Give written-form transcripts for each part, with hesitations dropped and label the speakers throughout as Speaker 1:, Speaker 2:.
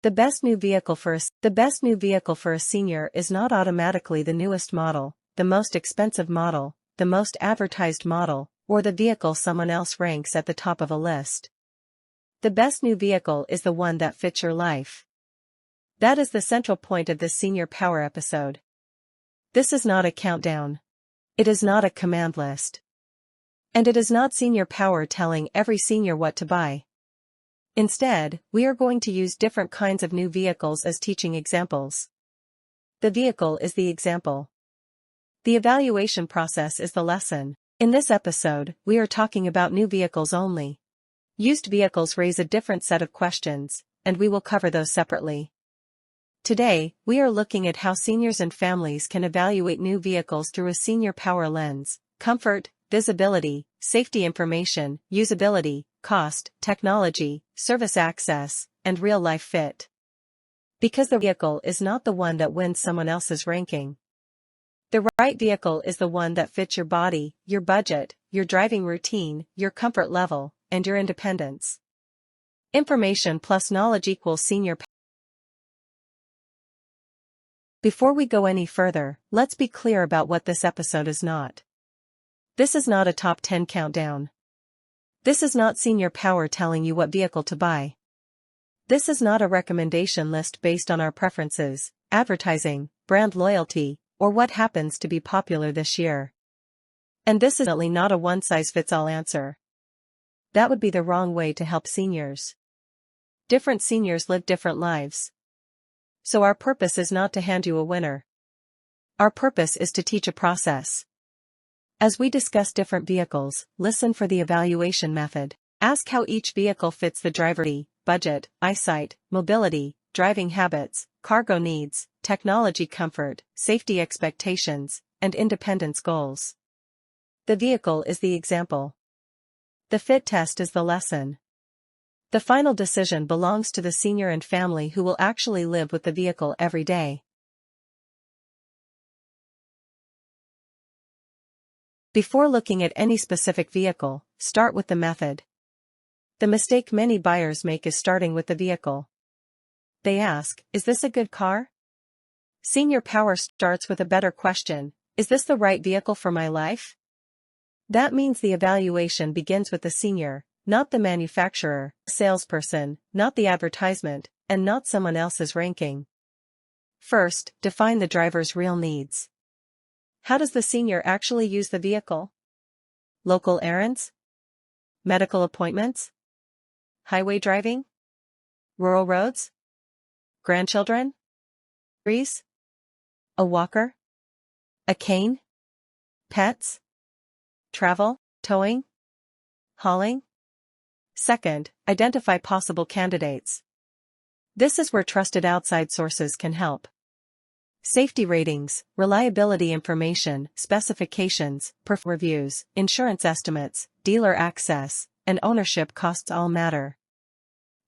Speaker 1: The best new vehicle for a senior is not automatically the newest model, the most expensive model, the most advertised model, or the vehicle someone else ranks at the top of a list. The best new vehicle is the one that fits your life. That is the central point of this Senior Power episode. This is not a countdown. It is not a command list. And it is not Senior Power telling every senior what to buy. Instead, we are going to use different kinds of new vehicles as teaching examples. The vehicle is the example. The evaluation process is the lesson. In this episode, we are talking about new vehicles only. Used vehicles raise a different set of questions, and we will cover those separately. Today, we are looking at how seniors and families can evaluate new vehicles through a Senior Power lens: comfort, visibility, safety information, usability, cost, technology, service access, and real-life fit. Because the vehicle is not the one that wins someone else's ranking. The right vehicle is the one that fits your body, your budget, your driving routine, your comfort level, and your independence. Information plus knowledge equals Senior Power. Before we go any further, let's be clear about what this episode is not. This is not a top 10 countdown. This is not Senior Power telling you what vehicle to buy. This is not a recommendation list based on our preferences, advertising, brand loyalty, or what happens to be popular this year. And this is definitely not a one-size-fits-all answer. That would be the wrong way to help seniors. Different seniors live different lives. So our purpose is not to hand you a winner. Our purpose is to teach a process. As we discuss different vehicles, listen for the evaluation method. Ask how each vehicle fits the driver budget, eyesight, mobility, driving habits, cargo needs, technology comfort, safety expectations, and independence goals. The vehicle is the example. The fit test is the lesson. The final decision belongs to the senior and family who will actually live with the vehicle every day. Before looking at any specific vehicle, start with the method. The mistake many buyers make is starting with the vehicle. They ask, "Is this a good car?" Senior Power starts with a better question: is this the right vehicle for my life? That means the evaluation begins with the senior, not the manufacturer, salesperson, not the advertisement, and not someone else's ranking. First, define the driver's real needs. How does the senior actually use the vehicle? Local errands? Medical appointments? Highway driving? Rural roads? Grandchildren? Trees? A walker? A cane? Pets? Travel? Towing? Hauling? Second, identify possible candidates. This is where trusted outside sources can help. Safety ratings, reliability information, specifications, reviews, insurance estimates, dealer access, and ownership costs all matter.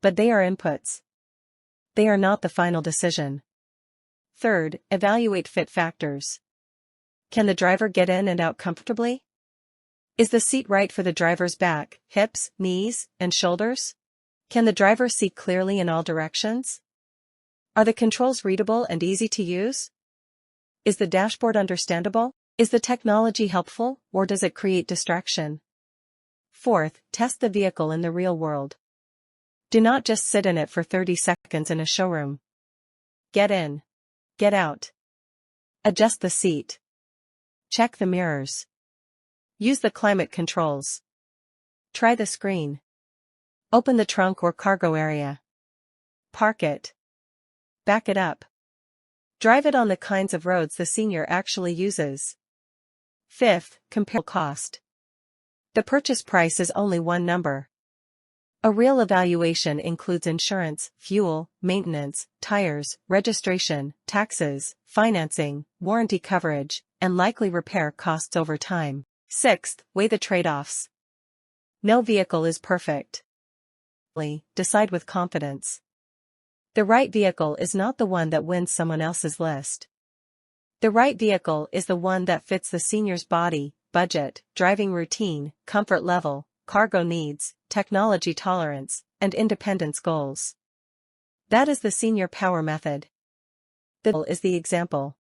Speaker 1: But they are inputs. They are not the final decision. Third, evaluate fit factors. Can the driver get in and out comfortably? Is the seat right for the driver's back, hips, knees, and shoulders? Can the driver see clearly in all directions? Are the controls readable and easy to use? Is the dashboard understandable? Is the technology helpful, or does it create distraction? Fourth, test the vehicle in the real world. Do not just sit in it for 30 seconds in a showroom. Get in. Get out. Adjust the seat. Check the mirrors. Use the climate controls. Try the screen. Open the trunk or cargo area. Park it. Back it up. Drive it on the kinds of roads the senior actually uses. Fifth, compare cost. The purchase price is only one number. A real evaluation includes insurance, fuel, maintenance, tires, registration, taxes, financing, warranty coverage, and likely repair costs over time. Sixth, weigh the trade-offs. No vehicle is perfect. Decide with confidence. The right vehicle is not the one that wins someone else's list. The right vehicle is the one that fits the senior's body, budget, driving routine, comfort level, cargo needs, technology tolerance, and independence goals. That is the senior power method. The tool is the example.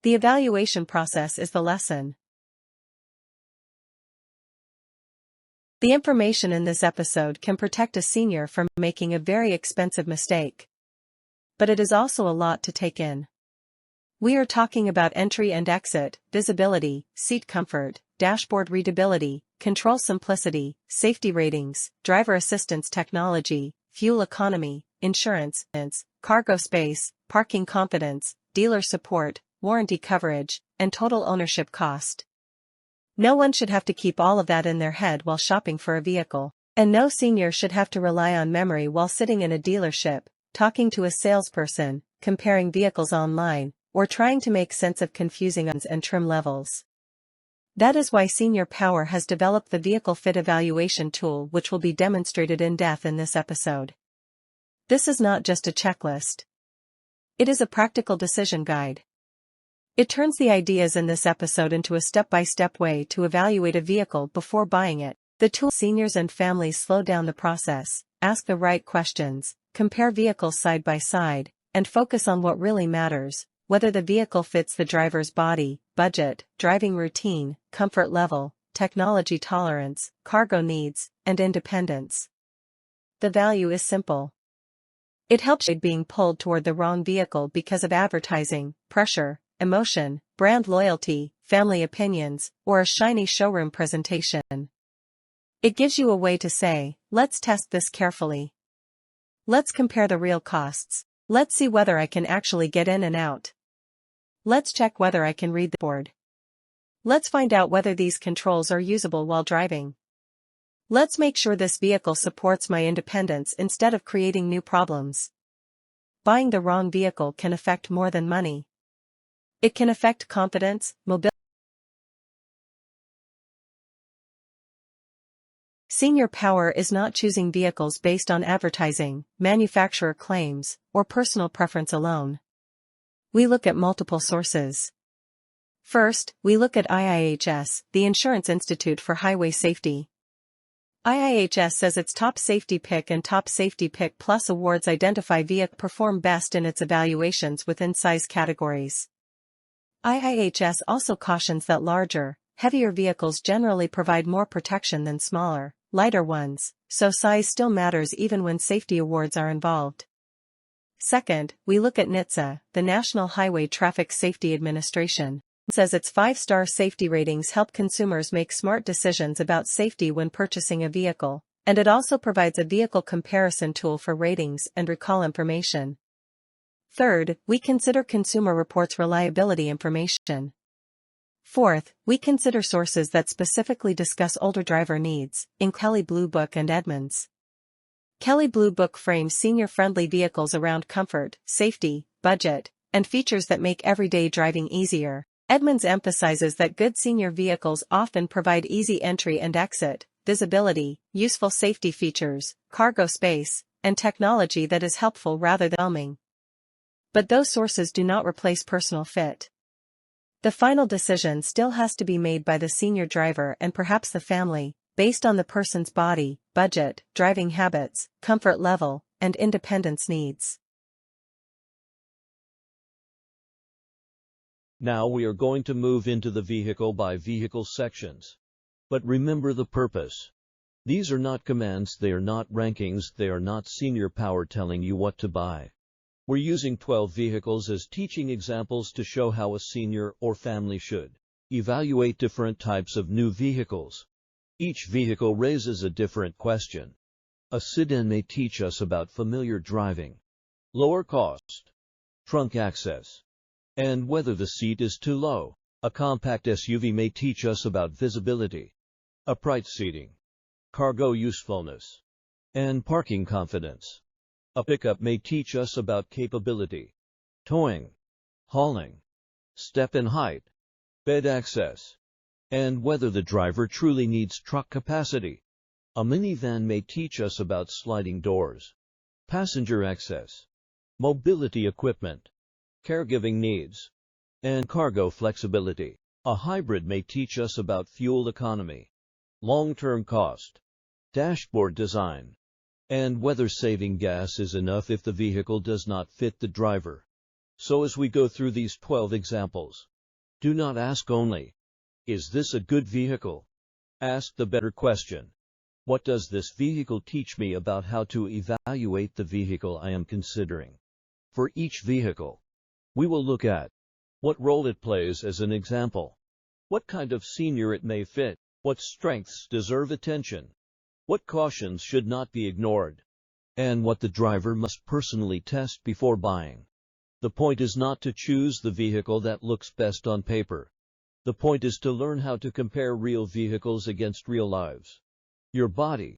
Speaker 1: The evaluation process is the lesson. The information in this episode can protect a senior from making a very expensive mistake. But it is also a lot to take in. We are talking about entry and exit, visibility, seat comfort, dashboard readability, control simplicity, safety ratings, driver assistance technology, fuel economy, insurance, cargo space, parking confidence, dealer support, warranty coverage, and total ownership cost. No one should have to keep all of that in their head while shopping for a vehicle, and no senior should have to rely on memory while sitting in a dealership, talking to a salesperson, comparing vehicles online, or trying to make sense of confusing ons and trim levels. That is why Senior Power has developed the Vehicle Fit Evaluation tool, which will be demonstrated in depth in this episode. This is not just a checklist. It is a practical decision guide. It turns the ideas in this episode into a step-by-step way to evaluate a vehicle before buying it. The tool helps seniors and families slow down the process, ask the right questions, compare vehicles side by side, and focus on what really matters: whether the vehicle fits the driver's body, budget, driving routine, comfort level, technology tolerance, cargo needs, and independence. The value is simple. It helps avoid being pulled toward the wrong vehicle because of advertising, pressure, emotion, brand loyalty, family opinions, or a shiny showroom presentation. It gives you a way to say, let's test this carefully. Let's compare the real costs. Let's see whether I can actually get in and out. Let's check whether I can read the board. Let's find out whether these controls are usable while driving. Let's make sure this vehicle supports my independence instead of creating new problems. Buying the wrong vehicle can affect more than money. It can affect confidence, mobility. Senior Power is not choosing vehicles based on advertising, manufacturer claims, or personal preference alone. We look at multiple sources. First, we look at IIHS, the Insurance Institute for Highway Safety. IIHS says its Top Safety Pick and Top Safety Pick Plus awards identify vehicles perform best in its evaluations within size categories. IIHS also cautions that larger, heavier vehicles generally provide more protection than smaller, lighter ones, so size still matters even when safety awards are involved. Second, we look at NHTSA, the National Highway Traffic Safety Administration. It says its 5-star safety ratings help consumers make smart decisions about safety when purchasing a vehicle, and it also provides a vehicle comparison tool for ratings and recall information. Third, we consider Consumer Reports reliability information. Fourth, we consider sources that specifically discuss older driver needs, in Kelley Blue Book and Edmunds. Kelley Blue Book frames senior-friendly vehicles around comfort, safety, budget, and features that make everyday driving easier. Edmunds emphasizes that good senior vehicles often provide easy entry and exit, visibility, useful safety features, cargo space, and technology that is helpful rather than overwhelming. But those sources do not replace personal fit. The final decision still has to be made by the senior driver and perhaps the family, based on the person's body, budget, driving habits, comfort level, and independence needs.
Speaker 2: Now we are going to move into the vehicle-by-vehicle sections. But remember the purpose. These are not commands, they are not rankings, they are not Senior Power telling you what to buy. We're using 12 vehicles as teaching examples to show how a senior or family should evaluate different types of new vehicles. Each vehicle raises a different question. A sedan may teach us about familiar driving, lower cost, trunk access, and whether the seat is too low. A compact SUV may teach us about visibility, upright seating, cargo usefulness, and parking confidence. A pickup may teach us about capability, towing, hauling, step and height, bed access, and whether the driver truly needs truck capacity. A minivan may teach us about sliding doors, passenger access, mobility equipment, caregiving needs, and cargo flexibility. A hybrid may teach us about fuel economy, long-term cost, dashboard design, and whether saving gas is enough if the vehicle does not fit the driver. So as we go through these 12 examples, do not ask only, is this a good vehicle? Ask the better question. What does this vehicle teach me about how to evaluate the vehicle I am considering? For each vehicle, we will look at what role it plays as an example, what kind of senior it may fit, what strengths deserve attention, what cautions should not be ignored, and what the driver must personally test before buying. The point is not to choose the vehicle that looks best on paper. The point is to learn how to compare real vehicles against real lives. Your body.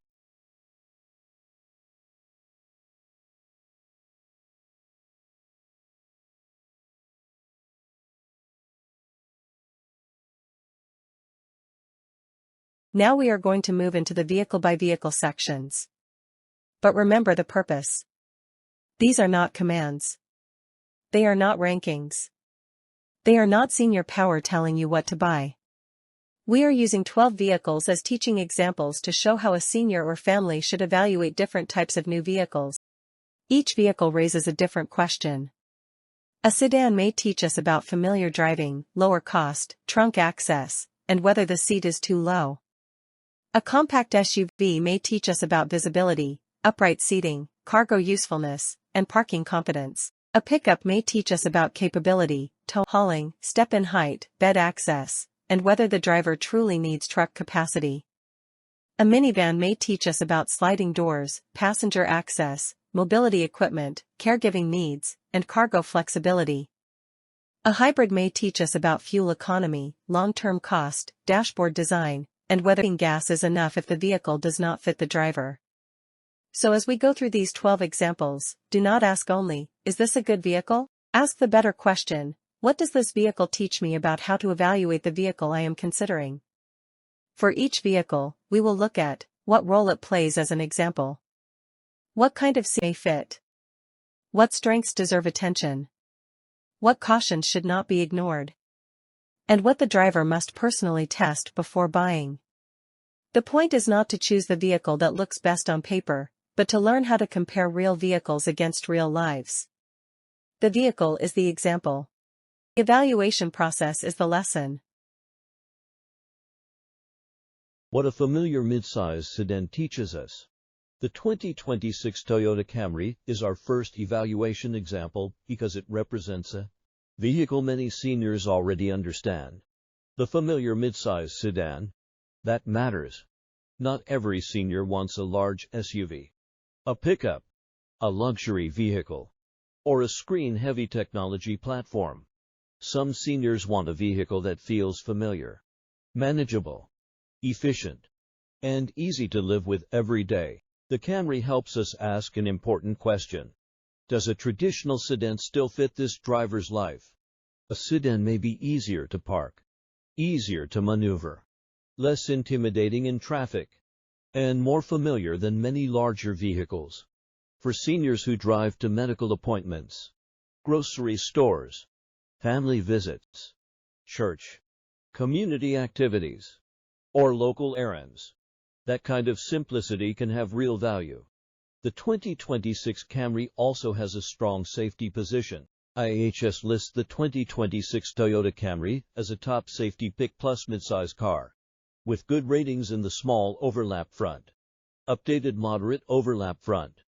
Speaker 1: Now we are going to move into the vehicle-by-vehicle sections. But remember the purpose. These are not commands. They are not rankings. They are not senior power telling you what to buy. We are using 12 vehicles as teaching examples to show how a senior or family should evaluate different types of new vehicles. Each vehicle raises a different question. A sedan may teach us about familiar driving, lower cost, trunk access, and whether the seat is too low. A compact SUV may teach us about visibility, upright seating, cargo usefulness, and parking competence. A pickup may teach us about capability, tow hauling, step-in height, bed access, and whether the driver truly needs truck capacity. A minivan may teach us about sliding doors, passenger access, mobility equipment, caregiving needs, and cargo flexibility. A hybrid may teach us about fuel economy, long-term cost, dashboard design, and whether gas is enough if the vehicle does not fit the driver. So as we go through these 12 examples, do not ask only, is this a good vehicle? Ask the better question, what does this vehicle teach me about how to evaluate the vehicle I am considering? For each vehicle, we will look at what role it plays as an example. What kind of seat may fit? What strengths deserve attention? What cautions should not be ignored? And what the driver must personally test before buying. The point is not to choose the vehicle that looks best on paper, but to learn how to compare real vehicles against real lives. The vehicle is the example. The evaluation process is the lesson.
Speaker 2: What a familiar midsize sedan teaches us. The 2026 Toyota Camry is our first evaluation example because it represents a vehicle many seniors already understand. The familiar midsize sedan. That matters. Not every senior wants a large SUV, a pickup, a luxury vehicle, or a screen-heavy technology platform. Some seniors want a vehicle that feels familiar, manageable, efficient, and easy to live with every day. The Camry helps us ask an important question. Does a traditional sedan still fit this driver's life? A sedan may be easier to park, easier to maneuver, less intimidating in traffic, and more familiar than many larger vehicles. For seniors who drive to medical appointments, grocery stores, family visits, church, community activities, or local errands, that kind of simplicity can have real value. The 2026 Camry also has a strong safety position. IHS lists the 2026 Toyota Camry as a top safety pick plus midsize car, with good ratings in the small overlap front, updated moderate overlap front,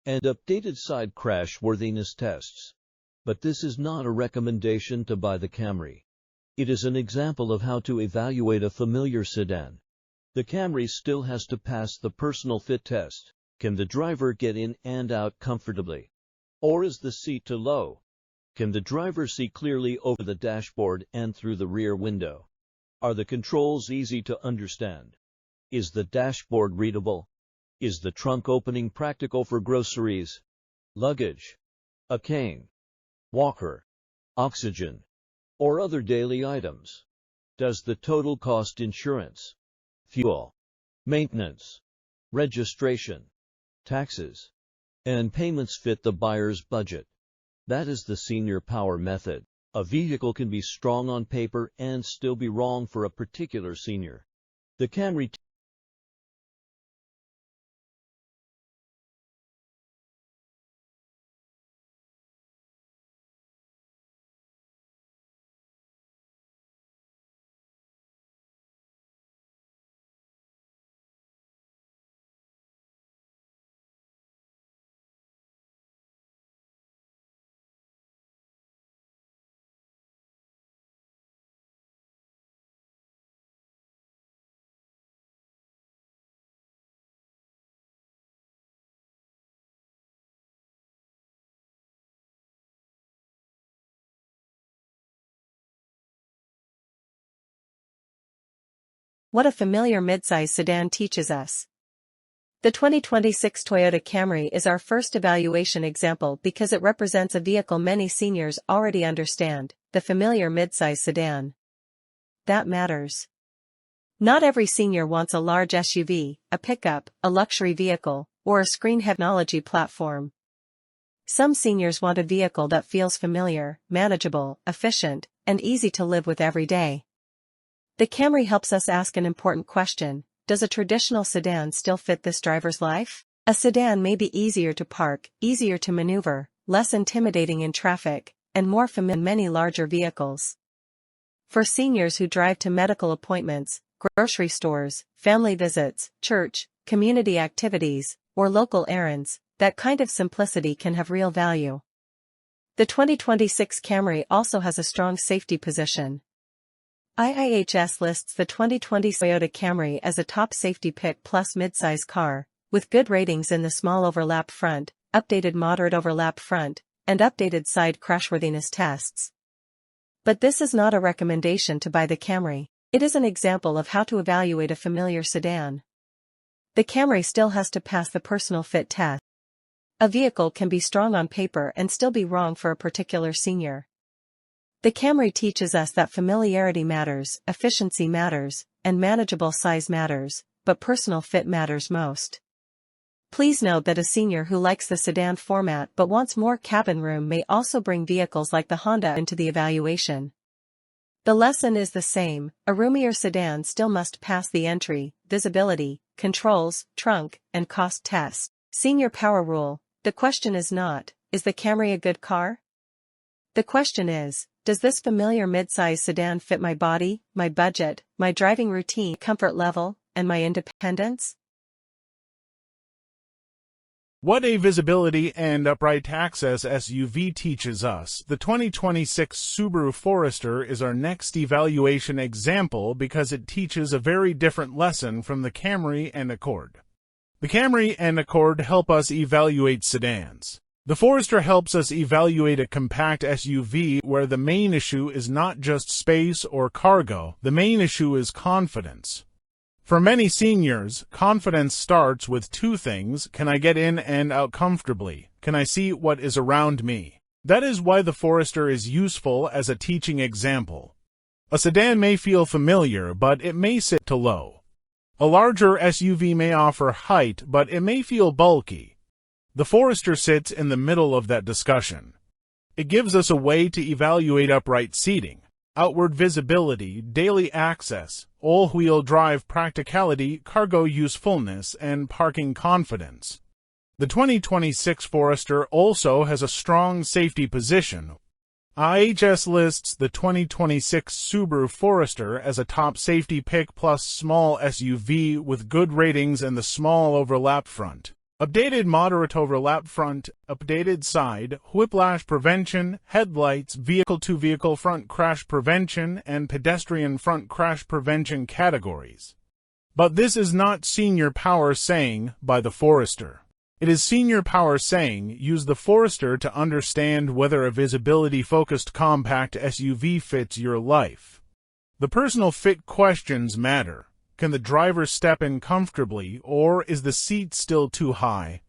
Speaker 2: and updated side crash worthiness tests. But this is not a recommendation to buy the Camry. It is an example of how to evaluate a familiar sedan. The Camry still has to pass the personal fit test. Can the driver get in and out comfortably? Or is the seat too low? Can the driver see clearly over the dashboard and through the rear window? Are the controls easy to understand? Is the dashboard readable? Is the trunk opening practical for groceries, luggage, a cane, walker, oxygen, or other daily items? Does the total cost insurance, fuel, maintenance, registration, taxes, and payments fit the buyer's budget? That is the senior power method. A vehicle can be strong on paper and still be wrong for a particular senior. The Camry
Speaker 1: What a familiar midsize sedan teaches us. The 2026 Toyota Camry is our first evaluation example because it represents a vehicle many seniors already understand, the familiar midsize sedan. That matters. Not every senior wants a large SUV, a pickup, a luxury vehicle, or a screen technology platform. Some seniors want a vehicle that feels familiar, manageable, efficient, and easy to live with every day. The Camry helps us ask an important question: does a traditional sedan still fit this driver's life? A sedan may be easier to park, easier to maneuver, less intimidating in traffic, and more familiar than many larger vehicles. For seniors who drive to medical appointments, grocery stores, family visits, church, community activities, or local errands, that kind of simplicity can have real value. The 2026 Camry also has a strong safety position. IIHS lists the 2020 Toyota Camry as a top safety pick plus midsize car, with good ratings in the small overlap front, updated moderate overlap front, and updated side crashworthiness tests. But this is not a recommendation to buy the Camry. It is an example of how to evaluate a familiar sedan. The Camry still has to pass the personal fit test. A vehicle can be strong on paper and still be wrong for a particular senior. The Camry teaches us that familiarity matters, efficiency matters, and manageable size matters, but personal fit matters most. Please note that a senior who likes the sedan format but wants more cabin room may also bring vehicles like the Honda into the evaluation. The lesson is the same: a roomier sedan still must pass the entry, visibility, controls, trunk, and cost test. Senior power rule: the question is not, is the Camry a good car? The question is, does this familiar midsize sedan fit my body, my budget, my driving routine, comfort level, and my independence?
Speaker 3: What a visibility and upright access SUV teaches us. The 2026 Subaru Forester is our next evaluation example because it teaches a very different lesson from the Camry and Accord. The Camry and Accord help us evaluate sedans. The Forester helps us evaluate a compact SUV where the main issue is not just space or cargo, the main issue is confidence. For many seniors, confidence starts with two things: can I get in and out comfortably? Can I see what is around me? That is why the Forester is useful as a teaching example. A sedan may feel familiar, but it may sit too low. A larger SUV may offer height, but it may feel bulky. The Forester sits in the middle of that discussion. It gives us a way to evaluate upright seating, outward visibility, daily access, all-wheel drive practicality, cargo usefulness, and parking confidence. The 2026 Forester also has a strong safety position. IHS lists the 2026 Subaru Forester as a top safety pick plus small SUV with good ratings and the small overlap front. Updated moderate overlap front, updated side, whiplash prevention, headlights, vehicle-to-vehicle front crash prevention, and pedestrian front crash prevention categories. But this is not senior power saying by the Forester. It is senior power saying use the Forester to understand whether a visibility-focused compact SUV fits your life. The personal fit questions matter. Can the driver step in comfortably, or is the seat still too high?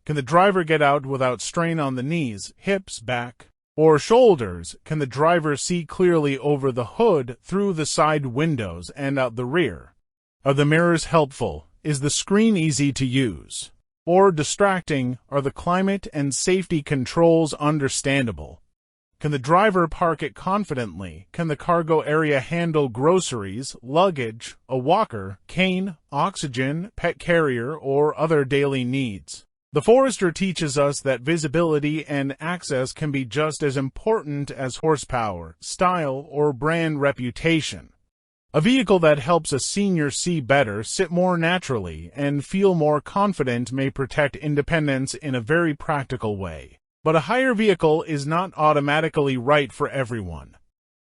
Speaker 3: Can the driver get out without strain on the knees, hips, back, or shoulders? Can the driver see clearly over the hood, through the side windows, and out the rear? Are the mirrors helpful? Is the screen easy to use or distracting? Are the climate and safety controls understandable? Can the driver park it confidently? Can the cargo area handle groceries, luggage, a walker, cane, oxygen, pet carrier, or other daily needs? The Forester teaches us that visibility and access can be just as important as horsepower, style, or brand reputation. A vehicle that helps a senior see better, sit more naturally, and feel more confident may protect independence in a very practical way. But a higher vehicle is not automatically right for everyone.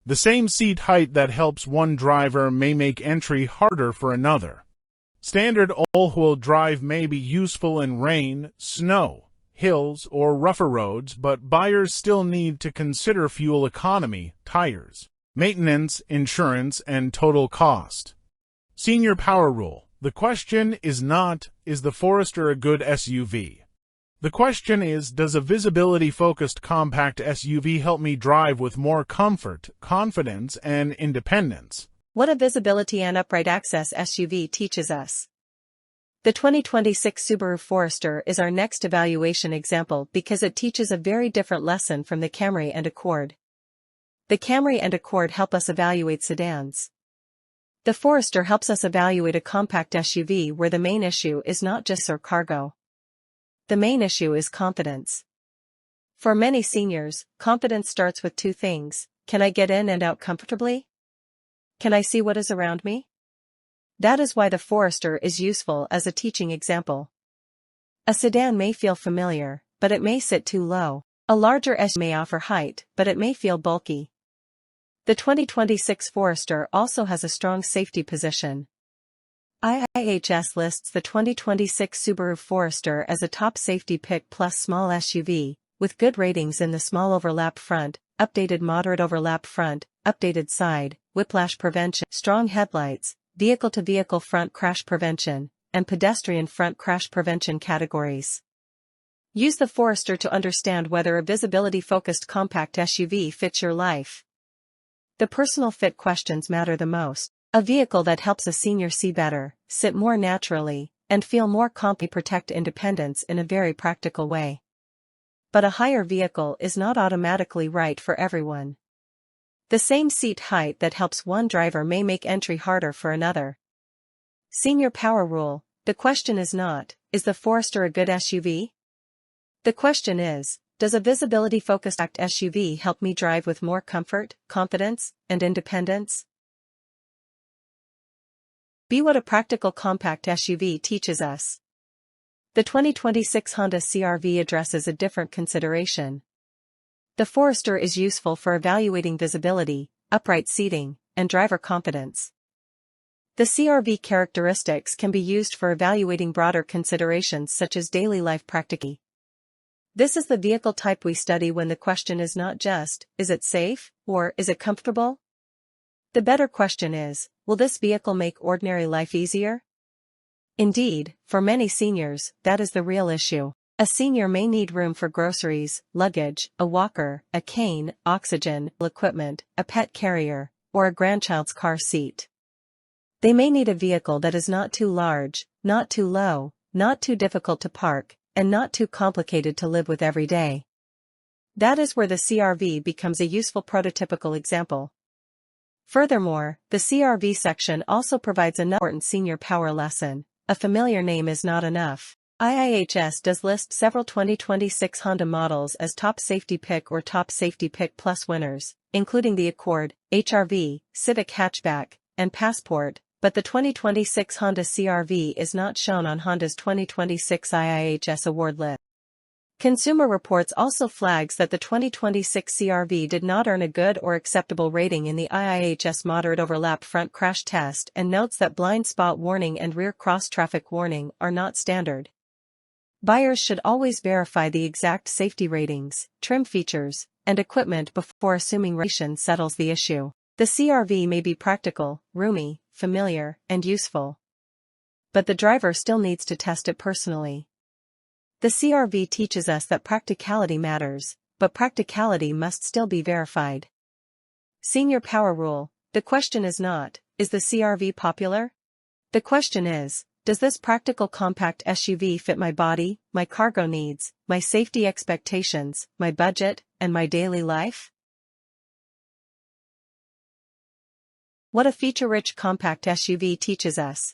Speaker 3: The same seat height that helps one driver may make entry harder for another. Standard all-wheel drive may be useful in rain, snow, hills, or rougher roads, but buyers still need to consider fuel economy, tires, maintenance, insurance, and total cost. Senior Power Rule. The question is not, is the Forester a good SUV? The question is, does a visibility-focused compact SUV help me drive with more comfort, confidence, and independence?
Speaker 1: What a visibility and upright access SUV teaches us. The 2026 Subaru Forester is our next evaluation example because it teaches a very different lesson from the Camry and Accord. The Camry and Accord help us evaluate sedans. The Forester helps us evaluate a compact SUV where the main issue is not just or cargo. The main issue is confidence. For many seniors, confidence starts with two things: can I get in and out comfortably? Can I see what is around me? That is why the Forester is useful as a teaching example. A sedan may feel familiar, but it may sit too low. A larger SUV may offer height, but it may feel bulky. The 2026 Forester also has a strong safety position. IIHS lists the 2026 Subaru Forester as a top safety pick plus small SUV, with good ratings in the small overlap front, updated moderate overlap front, updated side, whiplash prevention, strong headlights, vehicle-to-vehicle front crash prevention, and pedestrian front crash prevention categories. Use the Forester to understand whether a visibility-focused compact SUV fits your life. The personal fit questions matter the most. A vehicle that helps a senior see better, sit more naturally, and feel more confident protect independence in a very practical way. But a higher vehicle is not automatically right for everyone. The same seat height that helps one driver may make entry harder for another. Senior Power Rule. The question is not, is the Forester a good SUV? The question is, does a visibility-focused SUV help me drive with more comfort, confidence, and independence? Be what a practical compact SUV teaches us. The 2026 Honda CR-V addresses a different consideration. The Forester is useful for evaluating visibility, upright seating, and driver confidence. The CR-V characteristics can be used for evaluating broader considerations such as daily life practicality. This is the vehicle type we study when the question is not just, is it safe, or is it comfortable? The better question is, will this vehicle make ordinary life easier? Indeed, for many seniors, that is the real issue. A senior may need room for groceries, luggage, a walker, a cane, oxygen, equipment, a pet carrier, or a grandchild's car seat. They may need a vehicle that is not too large, not too low, not too difficult to park, and not too complicated to live with every day. That is where the CR-V becomes a useful prototypical example. Furthermore, the CR-V section also provides an important senior power lesson: a familiar name is not enough. IIHS does list several 2026 Honda models as top safety pick or top safety pick plus winners, including the Accord, HR-V, Civic Hatchback, and Passport, but the 2026 Honda CR-V is not shown on Honda's 2026 IIHS award list. Consumer Reports also flags that the 2026 CR-V did not earn a good or acceptable rating in the IIHS moderate overlap front crash test and notes that blind spot warning and rear cross traffic warning are not standard. Buyers should always verify the exact safety ratings, trim features, and equipment before assuming ration settles the issue. The CR-V may be practical, roomy, familiar, and useful. But the driver still needs to test it personally. The CR-V teaches us that practicality matters, but practicality must still be verified. Senior Power Rule. The question is not, is the CR-V popular? The question is, does this practical compact SUV fit my body, my cargo needs, my safety expectations, my budget, and my daily life? What a feature-rich compact SUV teaches us.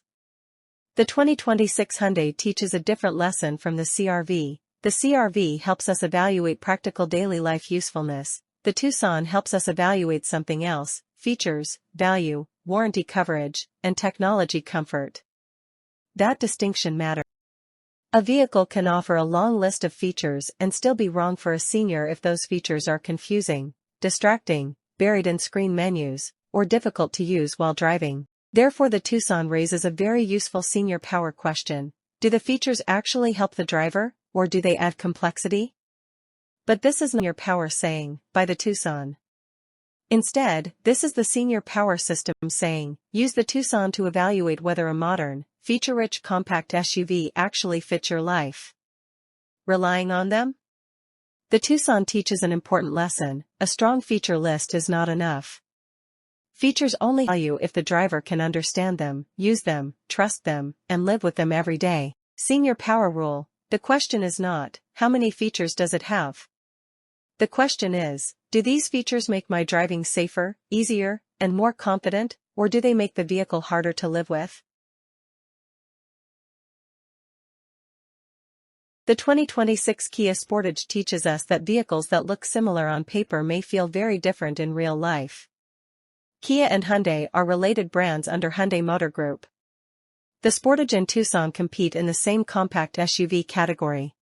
Speaker 1: The 2026 Hyundai teaches a different lesson from the CR-V. The CR-V helps us evaluate practical daily life usefulness. The Tucson helps us evaluate something else: features, value, warranty coverage, and technology comfort. That distinction matters. A vehicle can offer a long list of features and still be wrong for a senior if those features are confusing, distracting, buried in screen menus, or difficult to use while driving. Therefore, the Tucson raises a very useful senior power question: do the features actually help the driver, or do they add complexity? But this is not your power saying, by the Tucson. Instead, this is the senior power system saying, use the Tucson to evaluate whether a modern, feature-rich compact SUV actually fits your life. Relying on them? The Tucson teaches an important lesson: a strong feature list is not enough. Features only value if the driver can understand them, use them, trust them, and live with them every day. Senior power rule: the question is not, how many features does it have? The question is, do these features make my driving safer, easier, and more confident, or do they make the vehicle harder to live with? The 2026 Kia Sportage teaches us that vehicles that look similar on paper may feel very different in real life. Kia and Hyundai are related brands under Hyundai Motor Group. The Sportage and Tucson compete in the same compact SUV category.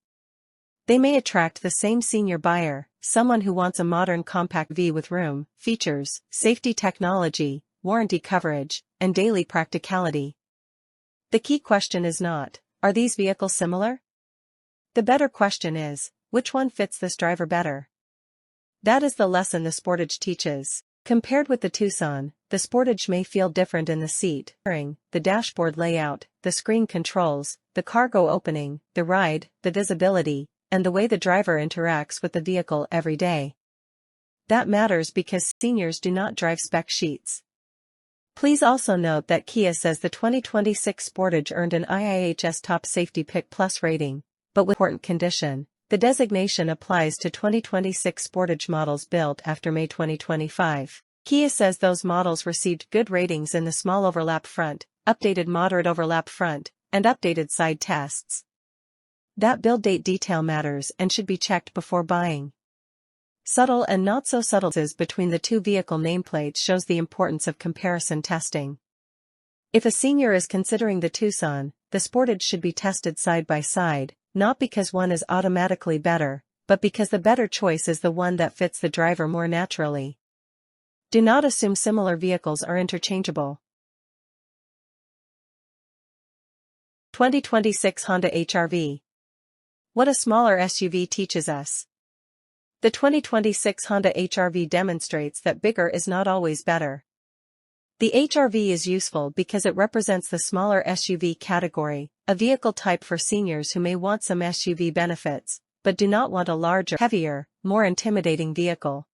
Speaker 1: They may attract the same senior buyer, someone who wants a modern compact V with room, features, safety technology, warranty coverage, and daily practicality. The key question is not, are these vehicles similar? The better question is, which one fits this driver better? That is the lesson the Sportage teaches. Compared with the Tucson, the Sportage may feel different in the seat, the dashboard layout, the screen controls, the cargo opening, the ride, the visibility, and the way the driver interacts with the vehicle every day. That matters because seniors do not drive spec sheets. Please also note that Kia says the 2026 Sportage earned an IIHS Top Safety Pick Plus rating, but with important condition. The designation applies to 2026 Sportage models built after May 2025. Kia says those models received good ratings in the small overlap front, updated moderate overlap front, and updated side tests. That build date detail matters and should be checked before buying. Subtle and not so subtle differences between the two vehicle nameplates shows the importance of comparison testing. If a senior is considering the Tucson, the Sportage should be tested side by side, not because one is automatically better, but because the better choice is the one that fits the driver more naturally. Do not assume similar vehicles are interchangeable. 2026 Honda HR-V. What a smaller SUV teaches us. The 2026 Honda HR-V demonstrates that bigger is not always better. The HR-V is useful because it represents the smaller SUV category, a vehicle type for seniors who may want some SUV benefits, but do not want a larger, heavier, more intimidating vehicle.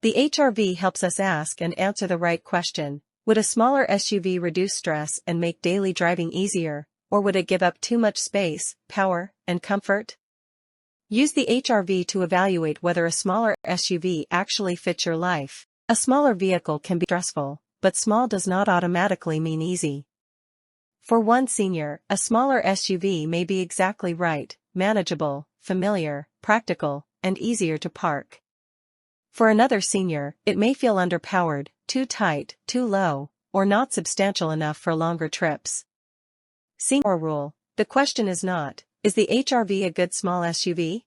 Speaker 1: The HR-V helps us ask and answer the right question: would a smaller SUV reduce stress and make daily driving easier, or would it give up too much space, power, and comfort? Use the HR-V to evaluate whether a smaller SUV actually fits your life. A smaller vehicle can be stressful, but small does not automatically mean easy. For one senior, a smaller SUV may be exactly right: manageable, familiar, practical, and easier to park. For another senior, it may feel underpowered, too tight, too low, or not substantial enough for longer trips. Senior rule: the question is not, is the HR-V a good small SUV?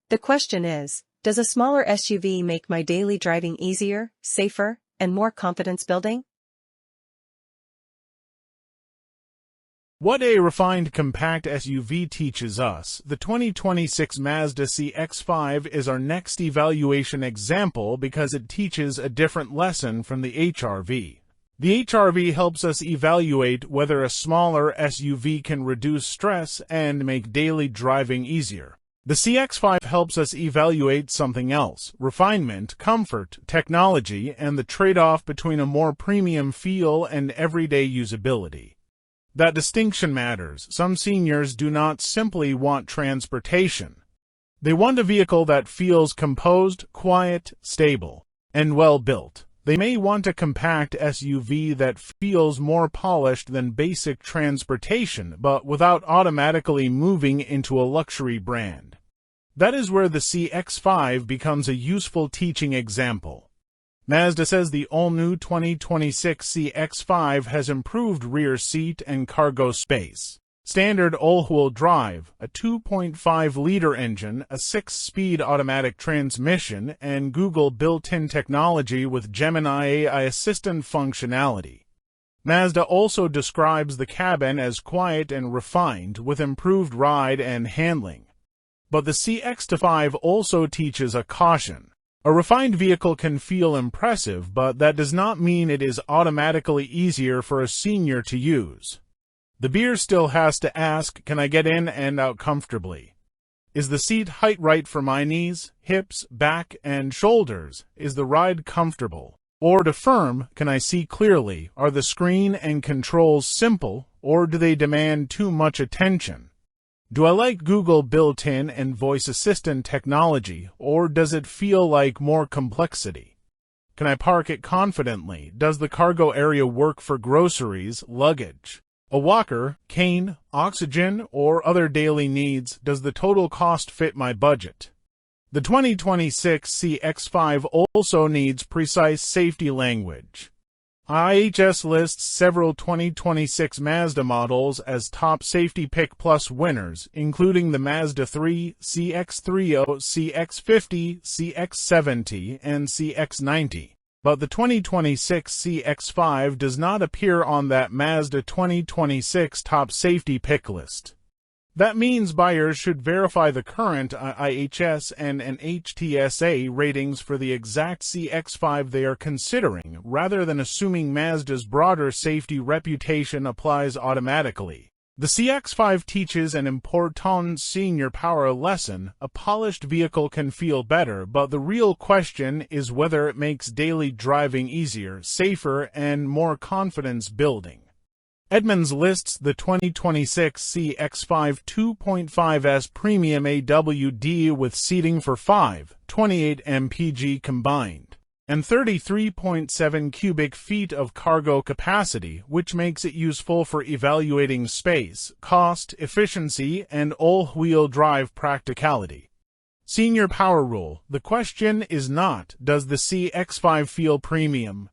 Speaker 1: The question is, does a smaller SUV make my daily driving easier, safer, and more confidence building?
Speaker 3: What a refined compact SUV teaches us. The 2026 Mazda CX-5 is our next evaluation example because it teaches a different lesson from the HR-V. The HR-V helps us evaluate whether a smaller SUV can reduce stress and make daily driving easier. The CX-5 helps us evaluate something else: refinement, comfort, technology, and the trade-off between a more premium feel and everyday usability. That distinction matters. Some seniors do not simply want transportation. They want a vehicle that feels composed, quiet, stable, and well-built. They may want a compact SUV that feels more polished than basic transportation, but without automatically moving into a luxury brand. That is where the CX-5 becomes a useful teaching example. Mazda says the all-new 2026 CX-5 has improved rear seat and cargo space. Standard all-wheel drive, a 2.5-liter engine, a 6-speed automatic transmission, and Google built-in technology with Gemini AI assistant functionality. Mazda also describes the cabin as quiet and refined with improved ride and handling. But the CX-5 also teaches a caution. A refined vehicle can feel impressive, but that does not mean it is automatically easier for a senior to use. The beer still has to ask, can I get in and out comfortably? Is the seat height right for my knees, hips, back, and shoulders? Is the ride comfortable? Or to firm, can I see clearly? Are the screen and controls simple, or do they demand too much attention? Do I like Google built-in and voice assistant technology, or does it feel like more complexity? Can I park it confidently? Does the cargo area work for groceries, luggage, a walker, cane, oxygen, or other daily needs? Does the total cost fit my budget? The 2026 CX-5 also needs precise safety language. IHS lists several 2026 Mazda models as top Safety Pick Plus winners, including the Mazda 3, CX-30, CX-50, CX-70, and CX-90. But the 2026 CX-5 does not appear on that Mazda 2026 top safety pick list. That means buyers should verify the current IHS and NHTSA ratings for the exact CX-5 they are considering, rather than assuming Mazda's broader safety reputation applies automatically. The CX-5 teaches an important senior power lesson. A polished vehicle can feel better, but the real question is whether it makes daily driving easier, safer, and more confidence-building. Edmunds lists the 2026 CX-5 2.5S Premium AWD with seating for 28 mpg combined, and 33.7 cubic feet of cargo capacity, which makes it useful for evaluating space, cost, efficiency, and all-wheel drive practicality. Senior Power Rule. The question is not, does the CX-5 feel premium?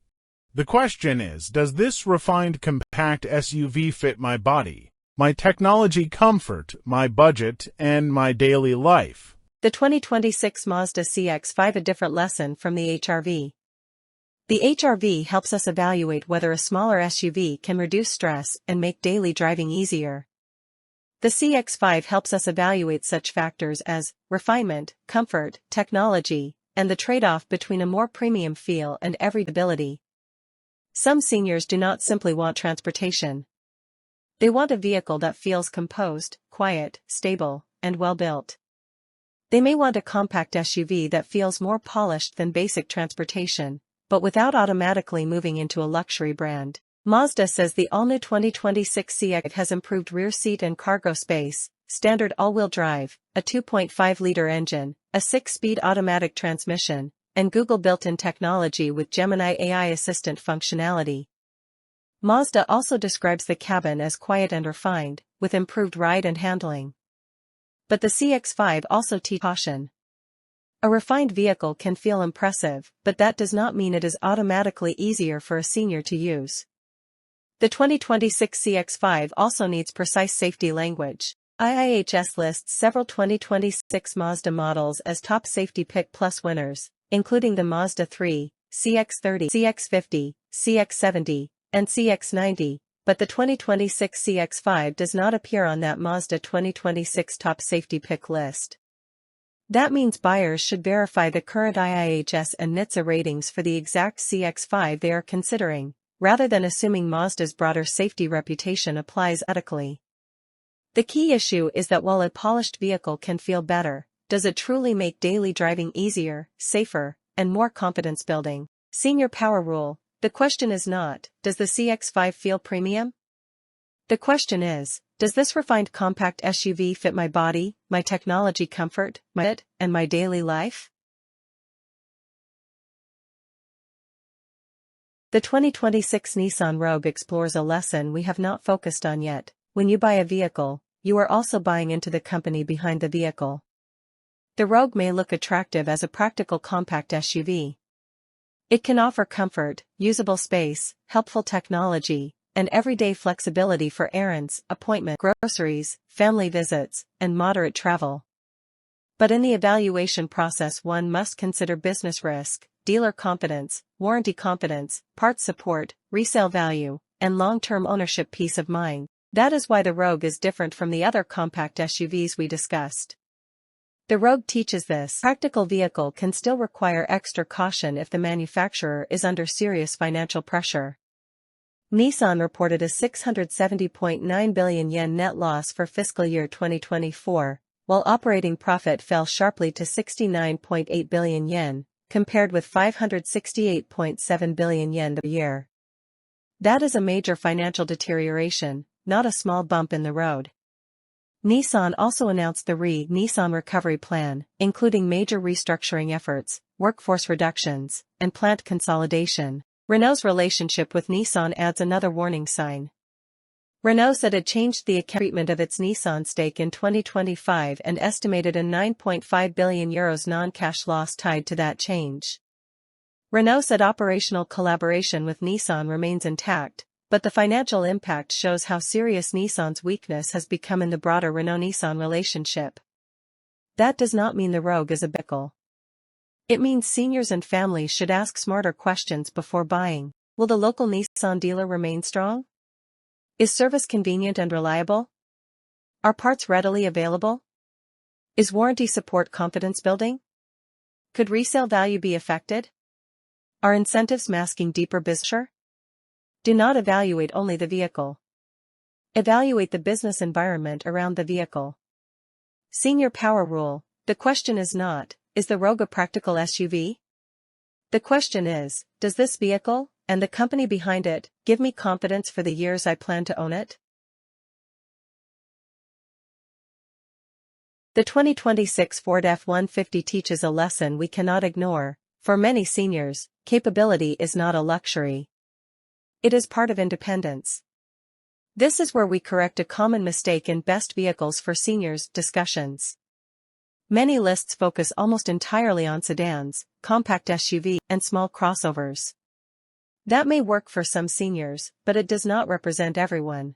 Speaker 3: The question is, does this refined compact SUV fit my body, my technology comfort, my budget, and my daily life?
Speaker 1: The 2026 Mazda CX-5, a different lesson from the HR-V. The HR-V helps us evaluate whether a smaller SUV can reduce stress and make daily driving easier. The CX-5 helps us evaluate such factors as refinement, comfort, technology, and the trade-off between a more premium feel and everydayability. Some seniors do not simply want transportation. They want a vehicle that feels composed, quiet, stable, and well-built. They may want a compact SUV that feels more polished than basic transportation, but without automatically moving into a luxury brand. Mazda says the all-new 2026 CX has improved rear seat and cargo space, standard all-wheel drive, a 2.5-liter engine, a 6-speed automatic transmission, and Google built-in technology with Gemini AI assistant functionality. Mazda also describes the cabin as quiet and refined, with improved ride and handling. But the CX-5 also teaches caution. A refined vehicle can feel impressive, but that does not mean it is automatically easier for a senior to use. The 2026 CX-5 also needs precise safety language. IIHS lists several 2026 Mazda models as top Safety Pick Plus winners, including the Mazda 3, CX-30, CX-50, CX-70, and CX-90, but the 2026 CX-5 does not appear on that Mazda 2026 top safety pick list. That means buyers should verify the current IIHS and NHTSA ratings for the exact CX-5 they are considering, rather than assuming Mazda's broader safety reputation applies automatically. The key issue is that while a polished vehicle can feel better, does it truly make daily driving easier, safer, and more confidence-building? Senior Power Rule. The question is not, does the CX-5 feel premium? The question is, does this refined compact SUV fit my body, my technology comfort, and my daily life? The 2026 Nissan Rogue explores a lesson we have not focused on yet. When you buy a vehicle, you are also buying into the company behind the vehicle. The Rogue may look attractive as a practical compact SUV. It can offer comfort, usable space, helpful technology, and everyday flexibility for errands, appointments, groceries, family visits, and moderate travel. But in the evaluation process, one must consider business risk, dealer confidence, warranty confidence, parts support, resale value, and long-term ownership peace of mind. That is why the Rogue is different from the other compact SUVs we discussed. The Rogue teaches this practical vehicle can still require extra caution if the manufacturer is under serious financial pressure. Nissan reported a 670.9 billion yen net loss for fiscal year 2024, while operating profit fell sharply to 69.8 billion yen, compared with 568.7 billion yen the year. That is a major financial deterioration, not a small bump in the road. Nissan also announced the Nissan Recovery Plan, including major restructuring efforts, workforce reductions, and plant consolidation. Renault's relationship with Nissan adds another warning sign. Renault said it changed the treatment of its Nissan stake in 2025 and estimated a 9.5 billion euros non-cash loss tied to that change. Renault said operational collaboration with Nissan remains intact, but the financial impact shows how serious Nissan's weakness has become in the broader Renault-Nissan relationship. That does not mean the Rogue is a vehicle. It means seniors and families should ask smarter questions before buying. Will the local Nissan dealer remain strong? Is service convenient and reliable? Are parts readily available? Is warranty support confidence building? Could resale value be affected? Are incentives masking deeper business? Do not evaluate only the vehicle. Evaluate the business environment around the vehicle. Senior Power Rule. The question is not, is the Rogue a practical SUV? The question is, does this vehicle, and the company behind it, give me confidence for the years I plan to own it? The 2026 Ford F-150 teaches a lesson we cannot ignore. For many seniors, capability is not a luxury. It is part of independence. This is where we correct a common mistake in best vehicles for seniors discussions. Many lists focus almost entirely on sedans, compact SUV, and small crossovers. That may work for some seniors, but it does not represent everyone.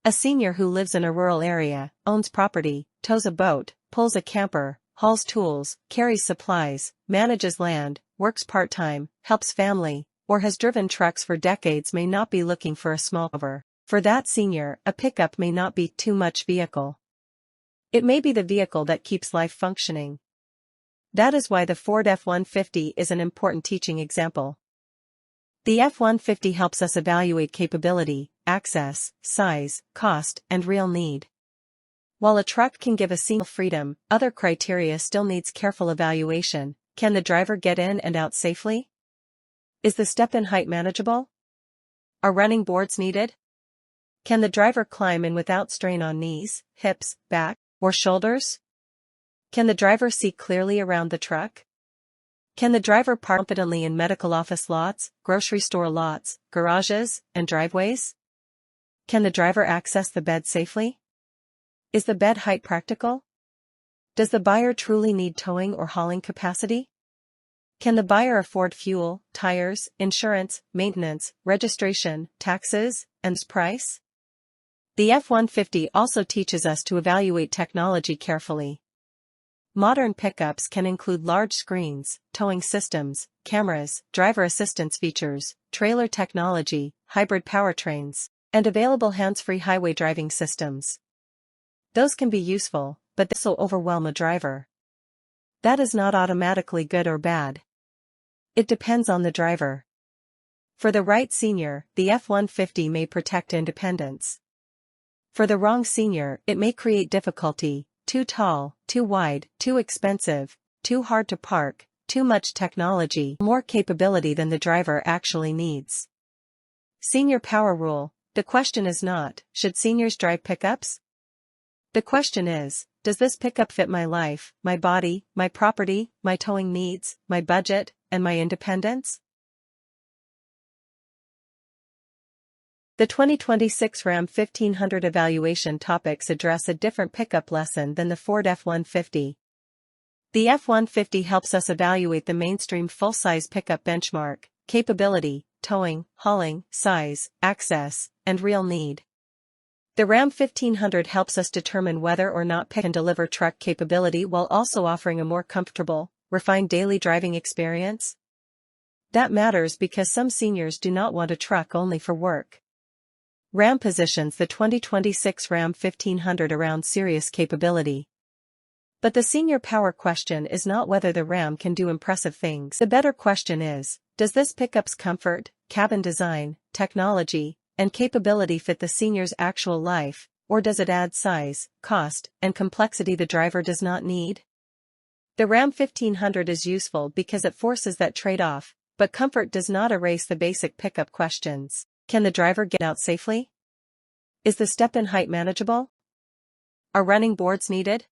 Speaker 1: A senior who lives in a rural area, owns property, tows a boat, pulls a camper, hauls tools, carries supplies, manages land, works part-time, helps family, or has driven trucks for decades may not be looking for a small cover. For that senior, a pickup may not be too much vehicle. It may be the vehicle that keeps life functioning. That is why the Ford F-150 is an important teaching example. The F-150 helps us evaluate capability, access, size, cost, and real need. While a truck can give a senior freedom, other criteria still needs careful evaluation. Can the driver get in and out safely? Is the step-in height manageable? Are running boards needed? Can the driver climb in without strain on knees, hips, back, or shoulders? Can the driver see clearly around the truck? Can the driver park confidently in medical office lots, grocery store lots, garages, and driveways? Can the driver access the bed safely? Is the bed height practical? Does the buyer truly need towing or hauling capacity? Can the buyer afford fuel, tires, insurance, maintenance, registration, taxes, and price? The F-150 also teaches us to evaluate technology carefully. Modern pickups can include large screens, towing systems, cameras, driver assistance features, trailer technology, hybrid powertrains, and available hands-free highway driving systems. Those can be useful, but they also overwhelm a driver. That is not automatically good or bad. It depends on the driver. For the right senior, the F-150 may protect independence. For the wrong senior, it may create difficulty: too tall, too wide, too expensive, too hard to park, too much technology, more capability than the driver actually needs. Senior Power Rule. The question is not, should seniors drive pickups? The question is, does this pickup fit my life, my body, my property, my towing needs, my budget, and my independence? The 2026 Ram 1500 evaluation topics address a different pickup lesson than the Ford F-150. The F-150 helps us evaluate the mainstream full-size pickup benchmark: capability, towing, hauling, size, access, and real need. The Ram 1500 helps us determine whether or not pick can deliver truck capability while also offering a more comfortable, refined daily driving experience. That matters because some seniors do not want a truck only for work. Ram positions the 2026 Ram 1500 around serious capability. But the senior power question is not whether the Ram can do impressive things. The better question is, does this pickup's comfort, cabin design, technology, and capability fit the senior's actual life, or does it add size, cost, and complexity the driver does not need? The Ram 1500 is useful because it forces that trade-off, but comfort does not erase the basic pickup questions. Can the driver get out safely? Is the step-in height manageable? Are running boards needed?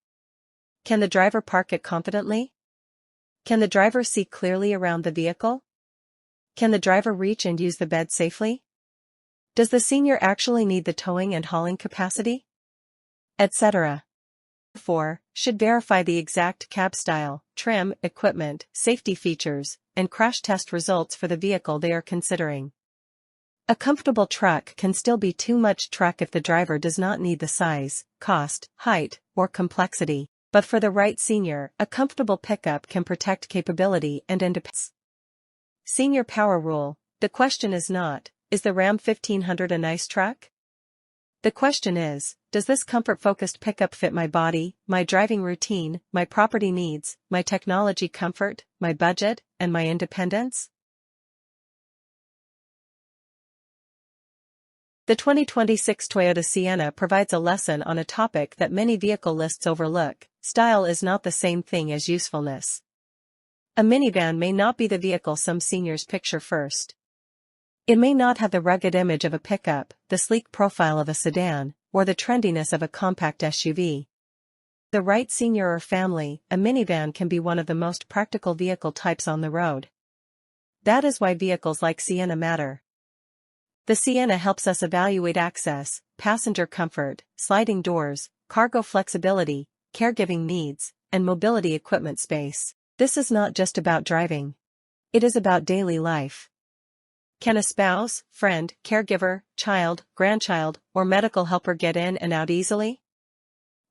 Speaker 1: Can the driver park it confidently? Can the driver see clearly around the vehicle? Can the driver reach and use the bed safely? Does the senior actually need the towing and hauling capacity? Etc. 4. Should verify the exact cab style, trim, equipment, safety features, and crash test results for the vehicle they are considering. A comfortable truck can still be too much truck if the driver does not need the size, cost, height, or complexity, but for the right senior, a comfortable pickup can protect capability and independence. Senior power rule. The question is not, is the Ram 1500 a nice truck? The question is, does this comfort-focused pickup fit my body, my driving routine, my property needs, my technology comfort, my budget, and my independence? The 2026 Toyota Sienna provides a lesson on a topic that many vehicle lists overlook. Style is not the same thing as usefulness. A minivan may not be the vehicle some seniors picture first. It may not have the rugged image of a pickup, the sleek profile of a sedan, or the trendiness of a compact SUV. The right senior or family, a minivan can be one of the most practical vehicle types on the road. That is why vehicles like Sienna matter. The Sienna helps us evaluate access, passenger comfort, sliding doors, cargo flexibility, caregiving needs, and mobility equipment space. This is not just about driving. It is about daily life. Can a spouse, friend, caregiver, child, grandchild, or medical helper get in and out easily?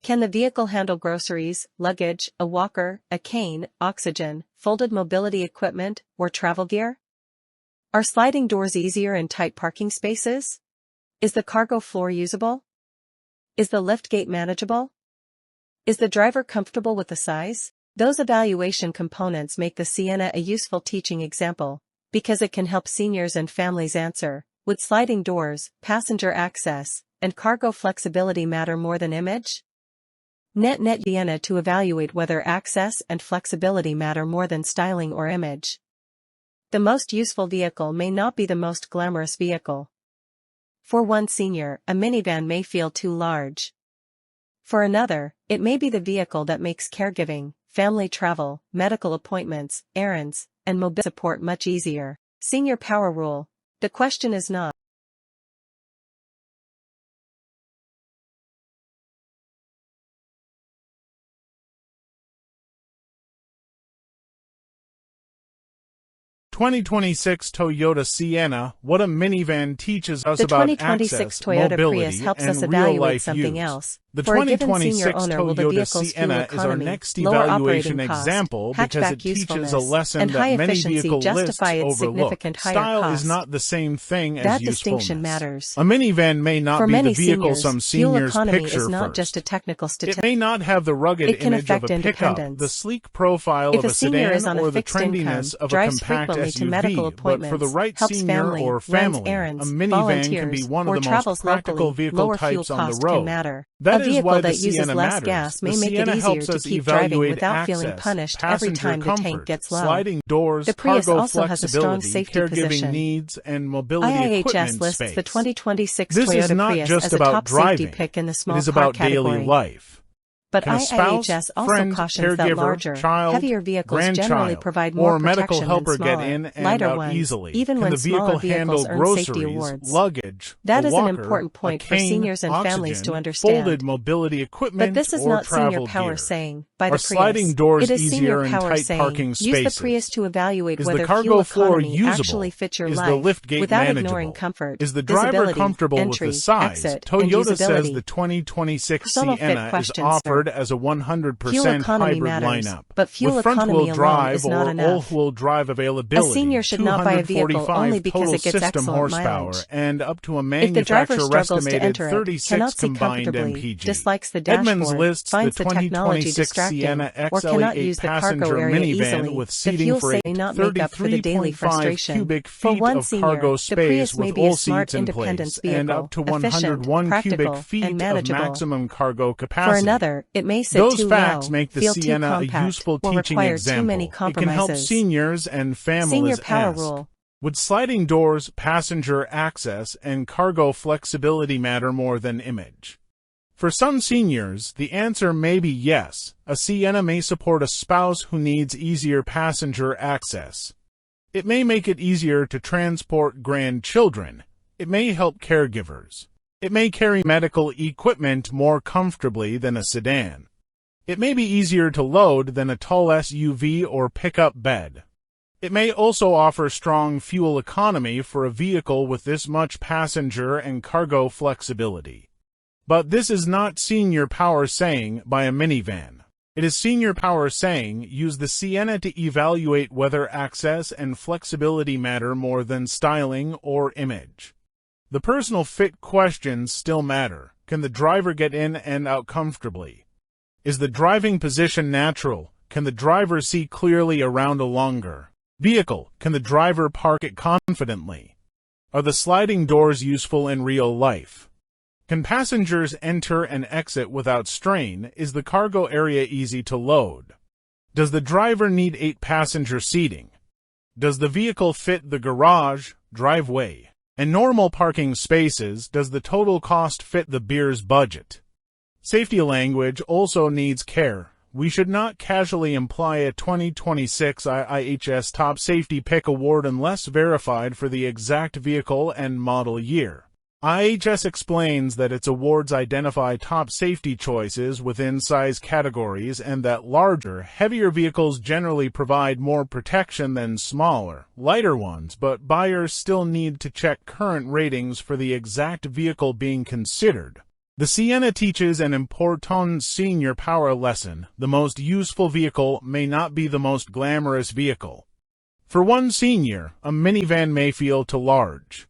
Speaker 1: Can the vehicle handle groceries, luggage, a walker, a cane, oxygen, folded mobility equipment, or travel gear? Are sliding doors easier in tight parking spaces? Is the cargo floor usable? Is the liftgate manageable? Is the driver comfortable with the size? Those evaluation components make the Sienna a useful teaching example, because it can help seniors and families answer, would sliding doors, passenger access, and cargo flexibility matter more than image? Net Sienna to evaluate whether access and flexibility matter more than styling or image. The most useful vehicle may not be the most glamorous vehicle. For one senior, a minivan may feel too large. For another, it may be the vehicle that makes caregiving, family travel, medical appointments, errands, and mobility support much easier. Senior power rule. The question is not,
Speaker 3: 2026 Toyota Sienna, what a minivan teaches us
Speaker 1: the
Speaker 3: about
Speaker 1: 2026
Speaker 3: access,
Speaker 1: Toyota
Speaker 3: mobility,
Speaker 1: Prius helps
Speaker 3: and
Speaker 1: us evaluate
Speaker 3: real-life
Speaker 1: something
Speaker 3: use.
Speaker 1: else.
Speaker 3: The
Speaker 1: For a given
Speaker 3: 2026
Speaker 1: senior owner, will the
Speaker 3: Toyota
Speaker 1: vehicle's
Speaker 3: Sienna
Speaker 1: fuel
Speaker 3: is our
Speaker 1: economy,
Speaker 3: next
Speaker 1: lower
Speaker 3: evaluation
Speaker 1: operating cost,
Speaker 3: example because
Speaker 1: hatchback
Speaker 3: it teaches
Speaker 1: usefulness,
Speaker 3: a lesson
Speaker 1: and high
Speaker 3: that many
Speaker 1: efficiency
Speaker 3: vehicle lists
Speaker 1: justify its
Speaker 3: overlook.
Speaker 1: significant higher
Speaker 3: Style
Speaker 1: cost?
Speaker 3: is not the same thing as
Speaker 1: That
Speaker 3: usefulness.
Speaker 1: distinction matters.
Speaker 3: A minivan may not
Speaker 1: For
Speaker 3: be the
Speaker 1: many
Speaker 3: vehicle
Speaker 1: seniors,
Speaker 3: some
Speaker 1: fuel
Speaker 3: seniors
Speaker 1: economy
Speaker 3: picture
Speaker 1: is not
Speaker 3: first.
Speaker 1: just a technical
Speaker 3: It
Speaker 1: statistic.
Speaker 3: may not have the rugged
Speaker 1: It can
Speaker 3: image of
Speaker 1: affect
Speaker 3: a pickup,
Speaker 1: independence.
Speaker 3: the sleek profile
Speaker 1: If
Speaker 3: of
Speaker 1: a
Speaker 3: a
Speaker 1: senior is
Speaker 3: sedan,
Speaker 1: on a
Speaker 3: or the
Speaker 1: fixed income,
Speaker 3: trendiness of a
Speaker 1: drives
Speaker 3: compact
Speaker 1: frequently to
Speaker 3: SUV,
Speaker 1: medical
Speaker 3: but for the
Speaker 1: appointments,
Speaker 3: right
Speaker 1: helps
Speaker 3: senior
Speaker 1: family,
Speaker 3: or
Speaker 1: runs
Speaker 3: family,
Speaker 1: errands,
Speaker 3: a minivan can be
Speaker 1: volunteers,
Speaker 3: one
Speaker 1: or
Speaker 3: of the most
Speaker 1: travels
Speaker 3: practical
Speaker 1: locally,
Speaker 3: vehicle
Speaker 1: lower fuel
Speaker 3: types on the
Speaker 1: cost can
Speaker 3: road.
Speaker 1: matter.
Speaker 3: That
Speaker 1: A
Speaker 3: is
Speaker 1: vehicle
Speaker 3: why the
Speaker 1: that uses
Speaker 3: Sienna
Speaker 1: less
Speaker 3: matters.
Speaker 1: gas may
Speaker 3: The
Speaker 1: make it
Speaker 3: Sienna
Speaker 1: easier
Speaker 3: helps
Speaker 1: to
Speaker 3: us
Speaker 1: keep driving
Speaker 3: evaluate
Speaker 1: without
Speaker 3: access,
Speaker 1: feeling punished every
Speaker 3: passenger
Speaker 1: time the tank
Speaker 3: comfort,
Speaker 1: gets low.
Speaker 3: sliding doors,
Speaker 1: The Prius
Speaker 3: cargo
Speaker 1: also has a strong
Speaker 3: flexibility,
Speaker 1: safety
Speaker 3: caregiving
Speaker 1: position.
Speaker 3: needs, and mobility
Speaker 1: IIHS
Speaker 3: equipment
Speaker 1: lists
Speaker 3: space.
Speaker 1: the 2026
Speaker 3: This is
Speaker 1: Toyota
Speaker 3: not
Speaker 1: Prius
Speaker 3: just
Speaker 1: as a
Speaker 3: about
Speaker 1: top safety
Speaker 3: driving.
Speaker 1: pick in the
Speaker 3: It
Speaker 1: small
Speaker 3: is
Speaker 1: car
Speaker 3: about daily
Speaker 1: category.
Speaker 3: life.
Speaker 1: But
Speaker 3: Can a spouse,
Speaker 1: IIHS also
Speaker 3: friend,
Speaker 1: cautions that
Speaker 3: caregiver,
Speaker 1: larger,
Speaker 3: child,
Speaker 1: heavier vehicles generally
Speaker 3: grandchild,
Speaker 1: provide more
Speaker 3: or a medical
Speaker 1: protection
Speaker 3: helper
Speaker 1: than smaller,
Speaker 3: get in and
Speaker 1: lighter
Speaker 3: out
Speaker 1: ones,
Speaker 3: easily?
Speaker 1: even
Speaker 3: Can
Speaker 1: when
Speaker 3: the
Speaker 1: smaller
Speaker 3: vehicle handle
Speaker 1: vehicles earn safety
Speaker 3: groceries,
Speaker 1: awards.
Speaker 3: luggage,
Speaker 1: That
Speaker 3: a
Speaker 1: is
Speaker 3: walker,
Speaker 1: an important point
Speaker 3: a
Speaker 1: for
Speaker 3: cane,
Speaker 1: seniors and families to
Speaker 3: oxygen,
Speaker 1: understand.
Speaker 3: folded mobility equipment,
Speaker 1: But this is
Speaker 3: or
Speaker 1: not senior
Speaker 3: travel
Speaker 1: power
Speaker 3: gear?
Speaker 1: saying, by
Speaker 3: Are
Speaker 1: the
Speaker 3: sliding
Speaker 1: Prius.
Speaker 3: doors
Speaker 1: It is
Speaker 3: easier
Speaker 1: senior
Speaker 3: in
Speaker 1: power
Speaker 3: tight
Speaker 1: saying,
Speaker 3: parking
Speaker 1: use
Speaker 3: spaces?
Speaker 1: the Prius to evaluate
Speaker 3: Is
Speaker 1: whether
Speaker 3: the cargo
Speaker 1: fuel
Speaker 3: floor
Speaker 1: economy
Speaker 3: usable?
Speaker 1: actually fits your
Speaker 3: Is the
Speaker 1: life,
Speaker 3: liftgate
Speaker 1: without
Speaker 3: manageable?
Speaker 1: ignoring comfort,
Speaker 3: Is the driver
Speaker 1: visibility,
Speaker 3: comfortable
Speaker 1: entry,
Speaker 3: with the size?
Speaker 1: exit, and
Speaker 3: Toyota says
Speaker 1: usability.
Speaker 3: the 2026
Speaker 1: Personal fit
Speaker 3: Sienna is
Speaker 1: questions,
Speaker 3: offered
Speaker 1: sir.
Speaker 3: as a 100%
Speaker 1: Fuel economy
Speaker 3: hybrid
Speaker 1: matters,
Speaker 3: lineup.
Speaker 1: but fuel
Speaker 3: with front-wheel
Speaker 1: economy alone
Speaker 3: drive
Speaker 1: is not
Speaker 3: or
Speaker 1: enough.
Speaker 3: all-wheel drive
Speaker 1: A
Speaker 3: availability,
Speaker 1: senior should not buy a vehicle
Speaker 3: 245
Speaker 1: only because
Speaker 3: total
Speaker 1: it gets
Speaker 3: system
Speaker 1: excellent
Speaker 3: horsepower,
Speaker 1: mileage.
Speaker 3: and up to a
Speaker 1: If the driver
Speaker 3: manufacturer
Speaker 1: struggles to
Speaker 3: estimated
Speaker 1: enter it,
Speaker 3: 36
Speaker 1: cannot see
Speaker 3: combined
Speaker 1: comfortably,
Speaker 3: MPG.
Speaker 1: dislikes the
Speaker 3: Edmunds
Speaker 1: dashboard,
Speaker 3: lists the
Speaker 1: finds the technology
Speaker 3: 2026
Speaker 1: distracting,
Speaker 3: Sienna
Speaker 1: or cannot
Speaker 3: XLE8
Speaker 1: use the cargo
Speaker 3: passenger
Speaker 1: area
Speaker 3: minivan
Speaker 1: easily,
Speaker 3: with
Speaker 1: the
Speaker 3: seating
Speaker 1: fuel
Speaker 3: for
Speaker 1: saving may not make up for the daily
Speaker 3: 33.5
Speaker 1: frustration.
Speaker 3: cubic
Speaker 1: For
Speaker 3: feet
Speaker 1: one
Speaker 3: of
Speaker 1: senior,
Speaker 3: cargo
Speaker 1: the
Speaker 3: space
Speaker 1: Prius may
Speaker 3: with
Speaker 1: be a
Speaker 3: all
Speaker 1: smart
Speaker 3: seats in
Speaker 1: independence
Speaker 3: place and
Speaker 1: vehicle,
Speaker 3: up to
Speaker 1: efficient,
Speaker 3: 101 cubic
Speaker 1: practical,
Speaker 3: feet
Speaker 1: and
Speaker 3: of
Speaker 1: manageable.
Speaker 3: maximum cargo
Speaker 1: For
Speaker 3: capacity.
Speaker 1: another, it may sit
Speaker 3: Those
Speaker 1: too
Speaker 3: facts
Speaker 1: low,
Speaker 3: make the
Speaker 1: feel too
Speaker 3: Sienna a
Speaker 1: compact,
Speaker 3: useful
Speaker 1: or
Speaker 3: teaching
Speaker 1: require too many
Speaker 3: example. It can help
Speaker 1: compromises.
Speaker 3: seniors and
Speaker 1: Senior
Speaker 3: families
Speaker 1: power
Speaker 3: ask,
Speaker 1: rule.
Speaker 3: would sliding doors, passenger access, and cargo flexibility matter more than image? For some seniors, the answer may be yes. A Sienna may support a spouse who needs easier passenger access. It may make it easier to transport grandchildren. It may help caregivers. It may carry medical equipment more comfortably than a sedan. It may be easier to load than a tall SUV or pickup bed. It may also offer strong fuel economy for a vehicle with this much passenger and cargo flexibility. But this is not senior power saying buy a minivan. It is senior power saying use the Sienna to evaluate whether access and flexibility matter more than styling or image. The personal fit questions still matter. Can the driver get in and out comfortably? Is the driving position natural? Can the driver see clearly around a longer vehicle? Can the driver park it confidently? Are the sliding doors useful in real life? Can passengers enter and exit without strain? Is the cargo area easy to load? Does the driver need 8-passenger seating? Does the vehicle fit the garage, driveway, and normal parking spaces? Does the total cost fit the beer's budget? Safety language also needs care. We should not casually imply a 2026 IIHS Top Safety Pick Award unless verified for the exact vehicle and model year. IIHS explains that its awards identify top safety choices within size categories and that larger, heavier vehicles generally provide more protection than smaller, lighter ones, but buyers still need to check current ratings for the exact vehicle being considered. The Sienna teaches an important senior power lesson. The most useful vehicle may not be the most glamorous vehicle. For one senior, a minivan may feel too large.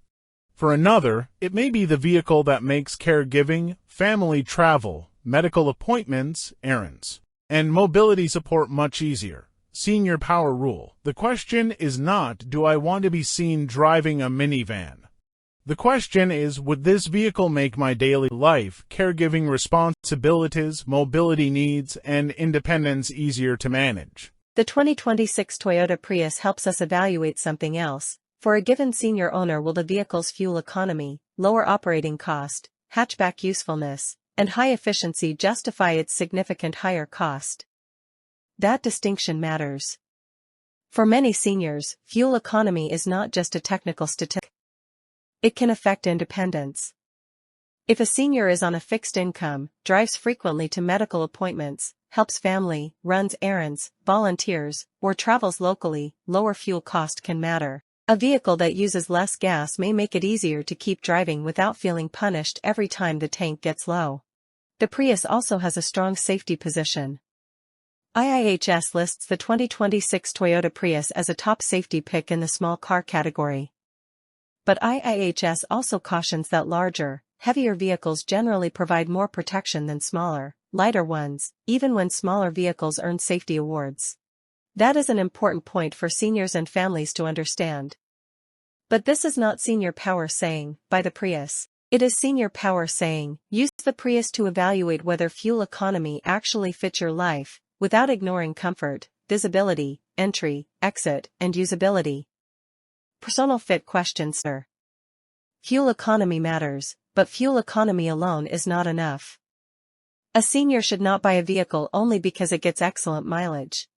Speaker 3: For another, it may be the vehicle that makes caregiving, family travel, medical appointments, errands, and mobility support much easier. Senior power rule. The question is not, do I want to be seen driving a minivan? The question is, would this vehicle make my daily life, caregiving responsibilities, mobility needs, and independence easier to manage?
Speaker 1: The 2026 Toyota Prius helps us evaluate something else. For a given senior owner, will the vehicle's fuel economy, lower operating cost, hatchback usefulness, and high efficiency justify its significant higher cost? That distinction matters. For many seniors, fuel economy is not just a technical statistic. It can affect independence. If a senior is on a fixed income, drives frequently to medical appointments, helps family, runs errands, volunteers, or travels locally, lower fuel cost can matter. A vehicle that uses less gas may make it easier to keep driving without feeling punished every time the tank gets low. The Prius also has a strong safety position. IIHS lists the 2026 Toyota Prius as a top safety pick in the small car category. But IIHS also cautions that larger, heavier vehicles generally provide more protection than smaller, lighter ones, even when smaller vehicles earn safety awards. That is an important point for seniors and families to understand. But this is not senior power saying, buy the Prius. It is senior power saying, use the Prius to evaluate whether fuel economy actually fits your life, without ignoring comfort, visibility, entry, exit, and usability. Personal fit questions, sir. Fuel economy matters, but fuel economy alone is not enough. A senior should not buy a vehicle only because it gets excellent mileage.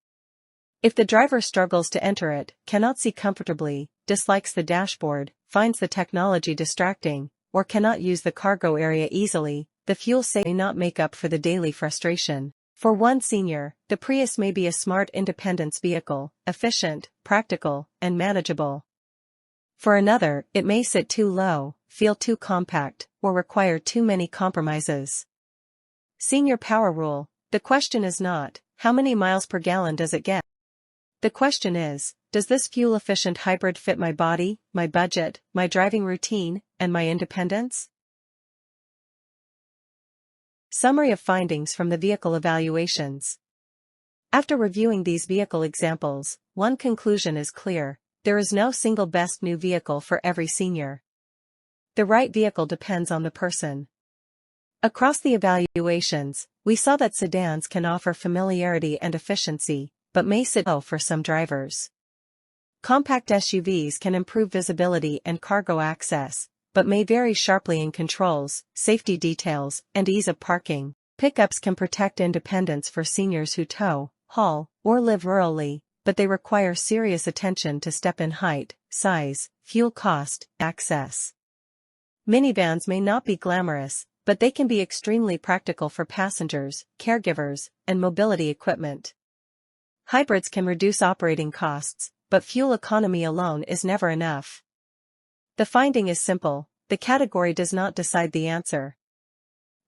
Speaker 1: If the driver struggles to enter it, cannot see comfortably, dislikes the dashboard, finds the technology distracting, or cannot use the cargo area easily, the fuel saving may not make up for the daily frustration. For one senior, the Prius may be a smart independence vehicle, efficient, practical, and manageable. For another, it may sit too low, feel too compact, or require too many compromises. Senior power rule. The question is not, how many miles per gallon does it get? The question is, does this fuel-efficient hybrid fit my body, my budget, my driving routine, and my independence? Summary of findings from the vehicle evaluations. After reviewing these vehicle examples, one conclusion is clear: there is no single best new vehicle for every senior. The right vehicle depends on the person. Across the evaluations, we saw that sedans can offer familiarity and efficiency, but may sit low for some drivers. Compact SUVs can improve visibility and cargo access, but may vary sharply in controls, safety details, and ease of parking. Pickups can protect independence for seniors who tow, haul, or live rurally, but they require serious attention to step-in height, size, fuel cost, access. Minivans may not be glamorous, but they can be extremely practical for passengers, caregivers, and mobility equipment. Hybrids can reduce operating costs, but fuel economy alone is never enough. The finding is simple: the category does not decide the answer.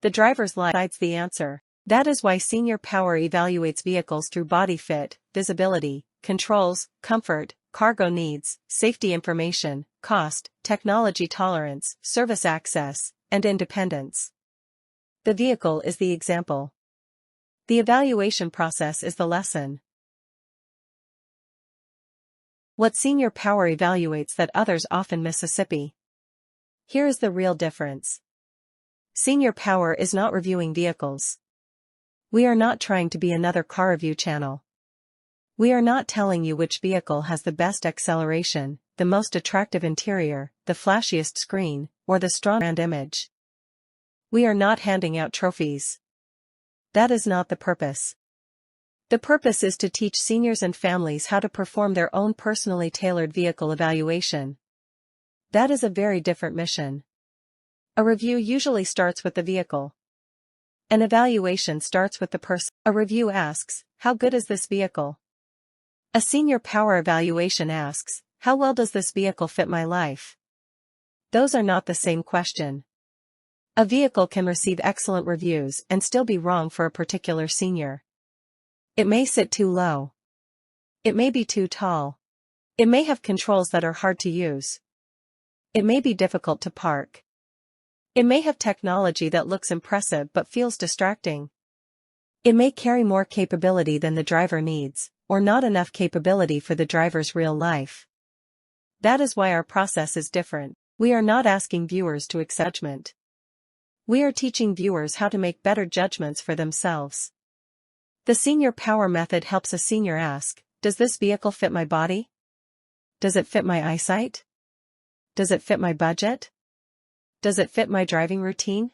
Speaker 1: The driver's life decides the answer. That is why Senior Power evaluates vehicles through body fit, visibility, controls, comfort, cargo needs, safety information, cost, technology tolerance, service access, and independence. The vehicle is the example. The evaluation process is the lesson. What Senior Power evaluates that others often miss. Mississippi. Here is the real difference. Senior Power is not reviewing vehicles. We are not trying to be another car review channel. We are not telling you which vehicle has the best acceleration, the most attractive interior, the flashiest screen, or the strong brand image. We are not handing out trophies. That is not the purpose. The purpose is to teach seniors and families how to perform their own personally tailored vehicle evaluation. That is a very different mission. A review usually starts with the vehicle. An evaluation starts with the person. A review asks, how good is this vehicle? A Senior Power evaluation asks, how well does this vehicle fit my life? Those are not the same question. A vehicle can receive excellent reviews and still be wrong for a particular senior. It may sit too low. It may be too tall. It may have controls that are hard to use. It may be difficult to park. It may have technology that looks impressive but feels distracting. It may carry more capability than the driver needs, or not enough capability for the driver's real life. That is why our process is different. We are not asking viewers to accept judgment. We are teaching viewers how to make better judgments for themselves. The Senior Power method helps a senior ask, does this vehicle fit my body? Does it fit my eyesight? Does it fit my budget? Does it fit my driving routine?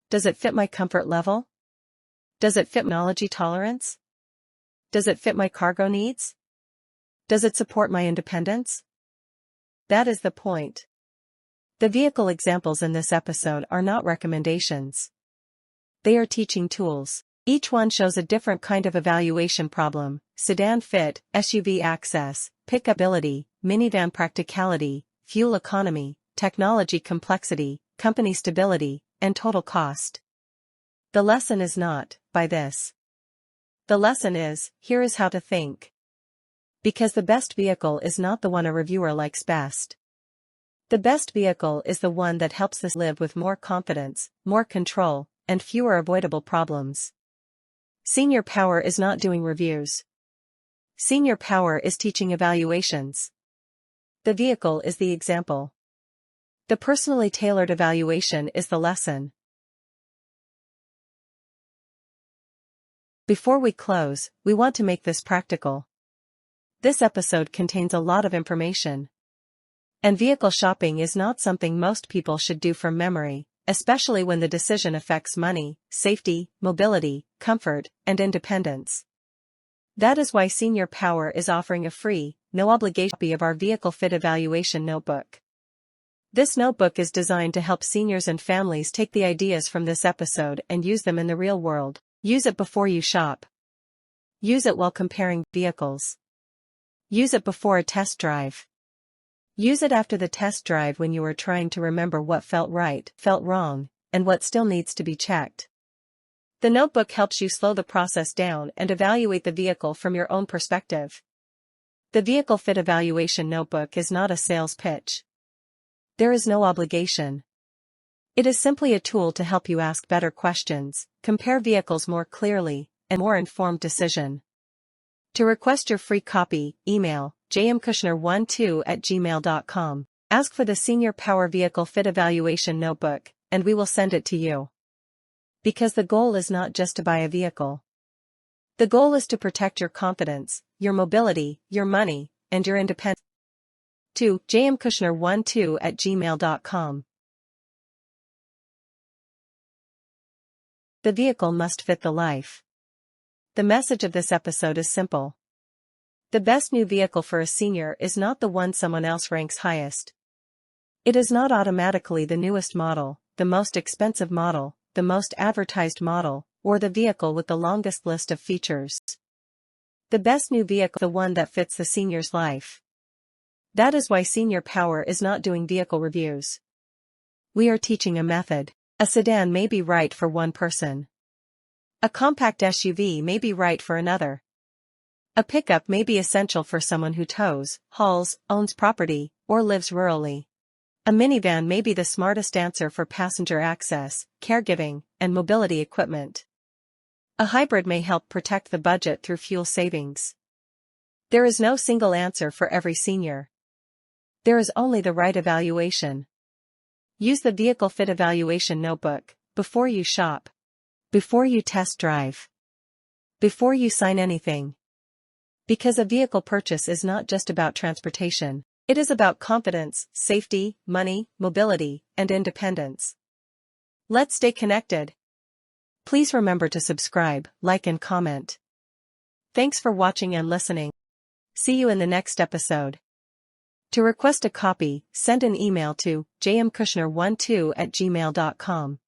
Speaker 1: Does it fit my comfort level? Does it fit my technology tolerance? Does it fit my cargo needs? Does it support my independence? That is the point. The vehicle examples in this episode are not recommendations. They are teaching tools. Each one shows a different kind of evaluation problem: sedan fit, SUV access, pickup ability, minivan practicality, fuel economy, technology complexity, company stability, and total cost. The lesson is not, buy this. The lesson is, here is how to think. Because the best vehicle is not the one a reviewer likes best. The best vehicle is the one that helps us live with more confidence, more control, and fewer avoidable problems. Senior Power is not doing reviews. Senior Power is teaching evaluations. The vehicle is the example. The personally tailored evaluation is the lesson. Before we close, we want to make this practical. This episode contains a lot of information. And vehicle shopping is not something most people should do from memory, especially when the decision affects money, safety, mobility, comfort, and independence. That is why Senior Power is offering a free, no-obligation copy of our Vehicle Fit Evaluation Notebook. This notebook is designed to help seniors and families take the ideas from this episode and use them in the real world. Use it before you shop. Use it while comparing vehicles. Use it before a test drive. Use it after the test drive when you are trying to remember what felt right, felt wrong, and what still needs to be checked. The notebook helps you slow the process down and evaluate the vehicle from your own perspective. The Vehicle Fit Evaluation Notebook is not a sales pitch. There is no obligation. It is simply a tool to help you ask better questions, compare vehicles more clearly, and more informed decision. To request your free copy, email jmkushner12@gmail.com. Ask for the Senior Power Vehicle Fit Evaluation Notebook, and we will send it to you. Because the goal is not just to buy a vehicle. The goal is to protect your confidence, your mobility, your money, and your independence. To jmkushner12@gmail.com. The vehicle must fit the life. The message of this episode is simple. The best new vehicle for a senior is not the one someone else ranks highest. It is not automatically the newest model, the most expensive model, the most advertised model, or the vehicle with the longest list of features. The best new vehicle is the one that fits the senior's life. That is why Senior Power is not doing vehicle reviews. We are teaching a method. A sedan may be right for one person. A compact SUV may be right for another. A pickup may be essential for someone who tows, hauls, owns property, or lives rurally. A minivan may be the smartest answer for passenger access, caregiving, and mobility equipment. A hybrid may help protect the budget through fuel savings. There is no single answer for every senior. There is only the right evaluation. Use the Vehicle Fit Evaluation Notebook before you shop, before you test drive, before you sign anything. Because a vehicle purchase is not just about transportation, it is about confidence, safety, money, mobility, and independence. Let's stay connected. Please remember to subscribe, like, and comment. Thanks for watching and listening. See you in the next episode. To request a copy, send an email to jmkushner12@gmail.com.